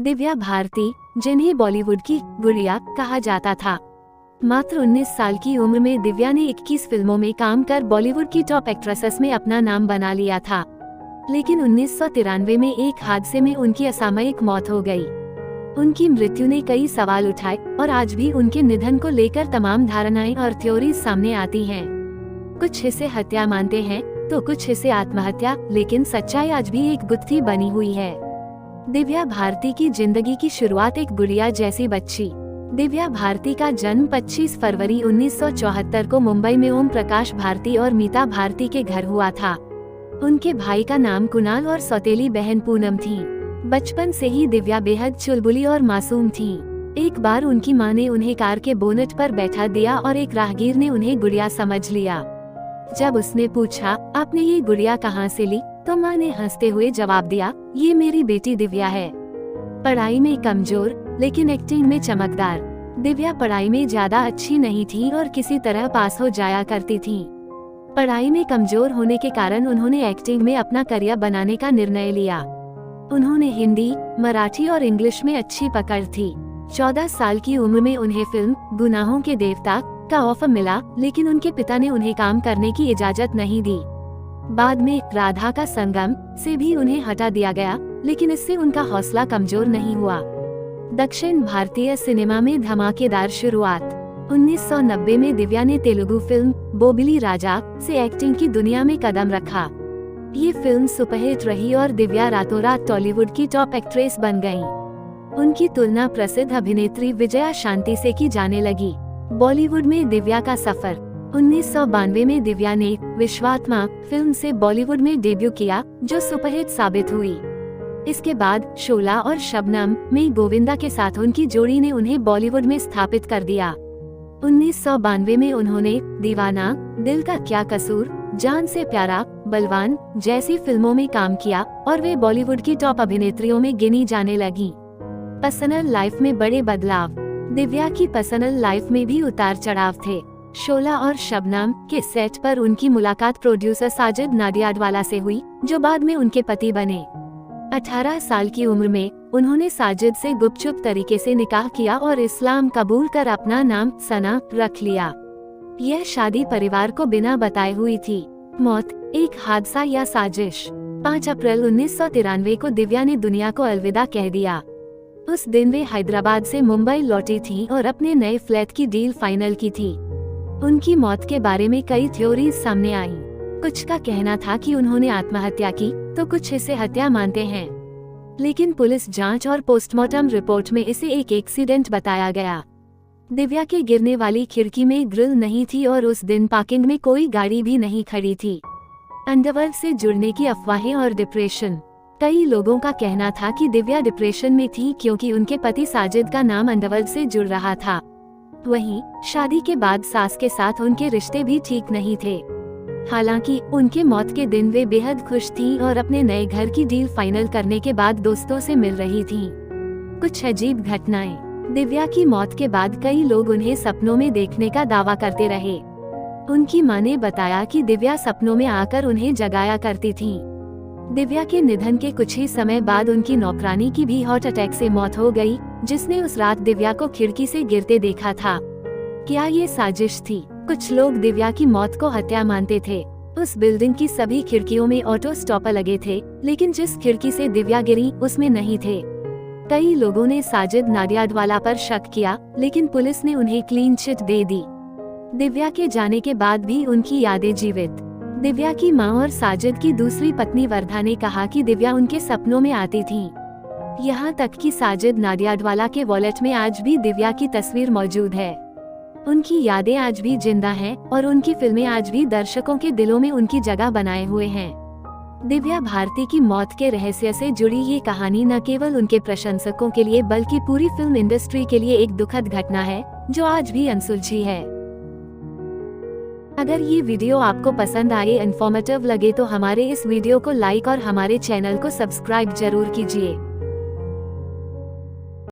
दिव्या भारती, जिन्हें बॉलीवुड की गुड़िया कहा जाता था। मात्र 19 साल की उम्र में दिव्या ने 21 फिल्मों में काम कर बॉलीवुड की टॉप एक्ट्रेसेस में अपना नाम बना लिया था। लेकिन 1993 में एक हादसे में उनकी असामयिक मौत हो गई। उनकी मृत्यु ने कई सवाल उठाए और आज भी उनके निधन को लेकर तमाम धारणाएं और थ्योरीज सामने आती हैं। कुछ इसे हत्या मानते हैं तो कुछ इसे आत्महत्या, लेकिन सच्चाई आज भी एक गुत्थी बनी हुई है। दिव्या भारती की जिंदगी की शुरुआत एक गुड़िया जैसी बच्ची। दिव्या भारती का जन्म 25 फरवरी 1974 को मुंबई में ओम प्रकाश भारती और मीता भारती के घर हुआ था। उनके भाई का नाम कुणाल और सौतेली बहन पूनम थी। बचपन से ही दिव्या बेहद चुलबुली और मासूम थी। एक बार उनकी मां ने उन्हें कार के बोनट पर बैठा दिया और एक राहगीर ने उन्हें गुड़िया समझ लिया। जब उसने पूछा, आपने ये गुड़िया कहाँ से ली, तो मां ने हंसते हुए जवाब दिया, ये मेरी बेटी दिव्या है। पढ़ाई में कमजोर लेकिन एक्टिंग में चमकदार, दिव्या पढ़ाई में ज्यादा अच्छी नहीं थी और किसी तरह पास हो जाया करती थी। पढ़ाई में कमजोर होने के कारण उन्होंने एक्टिंग में अपना करियर बनाने का निर्णय लिया। उन्होंने हिंदी, मराठी और इंग्लिश में अच्छी पकड़ थी। 14 साल की उम्र में उन्हें फिल्म गुनाहों के देवता का ऑफर मिला, लेकिन उनके पिता ने उन्हें काम करने की इजाजत नहीं दी। बाद में राधा का संगम से भी उन्हें हटा दिया गया, लेकिन इससे उनका हौसला कमजोर नहीं हुआ। दक्षिण भारतीय सिनेमा में धमाकेदार शुरुआत। 1990 में दिव्या ने तेलुगु फिल्म बोबिली राजा से एक्टिंग की दुनिया में कदम रखा। ये फिल्म सुपरहिट रही और दिव्या रातों रात टॉलीवुड की टॉप एक्ट्रेस बन गयीं। उनकी तुलना प्रसिद्ध अभिनेत्री विजया शांति से की जाने लगी। बॉलीवुड में दिव्या का सफर। 1992 में दिव्या ने विश्वात्मा फिल्म से बॉलीवुड में डेब्यू किया, जो सुपरहिट साबित हुई। इसके बाद शोला और शबनम में गोविंदा के साथ उनकी जोड़ी ने उन्हें बॉलीवुड में स्थापित कर दिया। 1992 में उन्होंने दीवाना, दिल का क्या कसूर, जान से प्यारा, बलवान जैसी फिल्मों में काम किया और वे बॉलीवुड की टॉप अभिनेत्रियों में गिनी जाने लगी। पर्सनल लाइफ में बड़े बदलाव। दिव्या की पर्सनल लाइफ में भी उतार चढ़ाव थे। शोला और शबनम के सेट पर उनकी मुलाकात प्रोड्यूसर साजिद नाडियाडवाला से हुई, जो बाद में उनके पति बने। 18 साल की उम्र में उन्होंने साजिद से गुपचुप तरीके से निकाह किया और इस्लाम कबूल कर अपना नाम सना रख लिया। यह शादी परिवार को बिना बताए हुई थी। मौत, एक हादसा या साजिश। 5 अप्रैल 1993 को दिव्या ने दुनिया को अलविदा कह दिया। उस दिन वे हैदराबाद से मुंबई लौटी थी और अपने नए फ्लैट की डील फाइनल की थी। उनकी मौत के बारे में कई थ्योरीज सामने आईं। कुछ का कहना था कि उन्होंने आत्महत्या की, तो कुछ इसे हत्या मानते हैं। लेकिन पुलिस जांच और पोस्टमार्टम रिपोर्ट में इसे एक एक्सीडेंट बताया गया। दिव्या के गिरने वाली खिड़की में ग्रिल नहीं थी और उस दिन पार्किंग में कोई गाड़ी भी नहीं खड़ी थी। अंडरवर्ल्ड से जुड़ने की अफवाहें और डिप्रेशन। कई लोगों का कहना था कि दिव्या डिप्रेशन में थी क्योंकि उनके पति साजिद का नाम अंडरवर्ल्ड से जुड़ रहा था। वहीं शादी के बाद सास के साथ उनके रिश्ते भी ठीक नहीं थे। हालांकि उनके मौत के दिन वे बेहद खुश थीं और अपने नए घर की डील फाइनल करने के बाद दोस्तों से मिल रही थीं। कुछ अजीब घटनाएं। दिव्या की मौत के बाद कई लोग उन्हें सपनों में देखने का दावा करते रहे। उनकी मां ने बताया कि दिव्या सपनों में आकर उन्हें जगाया करती थीं। दिव्या के निधन के कुछ ही समय बाद उनकी नौकरानी की भी हार्ट अटैक से मौत हो गई, जिसने उस रात दिव्या को खिड़की से गिरते देखा था। क्या ये साजिश थी? कुछ लोग दिव्या की मौत को हत्या मानते थे। उस बिल्डिंग की सभी खिड़कियों में ऑटो स्टॉपर लगे थे, लेकिन जिस खिड़की से दिव्या गिरी उसमें नहीं थे। कई लोगों ने साजिद नाडियाडवाला पर शक किया, लेकिन पुलिस ने उन्हें क्लीन चिट दे दी। दिव्या के जाने के बाद भी उनकी यादें जीवित। दिव्या की मां और साजिद की दूसरी पत्नी वर्धा ने कहा कि दिव्या उनके सपनों में आती थी। यहाँ तक कि साजिद नाडियाडवाला के वॉलेट में आज भी दिव्या की तस्वीर मौजूद है। उनकी यादें आज भी जिंदा हैं और उनकी फिल्में आज भी दर्शकों के दिलों में उनकी जगह बनाए हुए हैं। दिव्या भारती की मौत के रहस्य से जुड़ी ये कहानी न केवल उनके प्रशंसकों के लिए बल्कि पूरी फिल्म इंडस्ट्री के लिए एक दुखद घटना है, जो आज भी अनसुलझी है। अगर ये वीडियो आपको पसंद आए, इन्फॉर्मेटिव लगे, तो हमारे इस वीडियो को लाइक और हमारे चैनल को सब्सक्राइब जरूर कीजिए।